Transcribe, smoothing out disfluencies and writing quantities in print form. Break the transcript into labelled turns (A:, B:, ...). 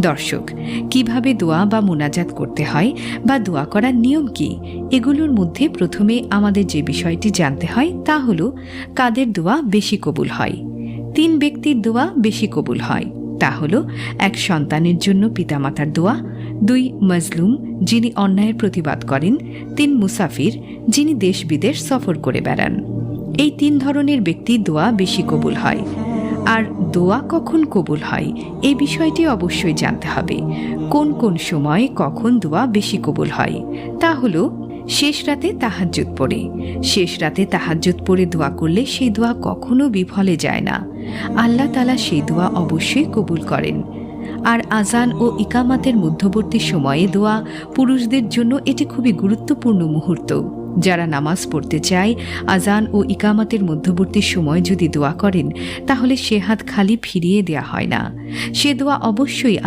A: দর্শক, কিভাবে দোয়া বা মুনাজাত করতে হয় বা দোয়া করার নিয়ম কি, এগুলোর মধ্যে প্রথমে আমাদের যে বিষয়টি জানতে হয় তা হল কাদের দোয়া বেশি কবুল হয়। 3 ব্যক্তির দোয়া বেশি কবুল হয়, তা হল 1 সন্তানের জন্য পিতামাতার দোয়া, 2 মজলুম যিনি অন্যায়ের প্রতিবাদ করেন, 3 মুসাফির যিনি দেশ বিদেশ সফর করে বেড়ান। এই 3 ধরনের ব্যক্তির দোয়া বেশি কবুল হয়। আর দোয়া কখন কবুল হয় এই বিষয়টি অবশ্যই জানতে হবে। কোন কোন সময় কখন দোয়া বেশি কবুল হয় তা হল শেষ রাতে তাহাজ্জুদ পড়ে। শেষ রাতে তাহাজ্জুদ পড়ে দোয়া করলে সেই দোয়া কখনো বিফলে যায় না। আল্লাহ তাআলা সেই দোয়া অবশ্যই কবুল করেন। আর আজান ও ইকামাতের মধ্যবর্তী সময়ে দোয়া পুরুষদের জন্য এটি খুবই গুরুত্বপূর্ণ মুহূর্ত। যারা নামাজ পড়তে চায় আজান ও ইকামাতের মধ্যবর্তী সময় যদি দোয়া করেন তাহলে সে হাত খালি ফিরিয়ে দেয়া হয় না। সে দোয়া অবশ্যই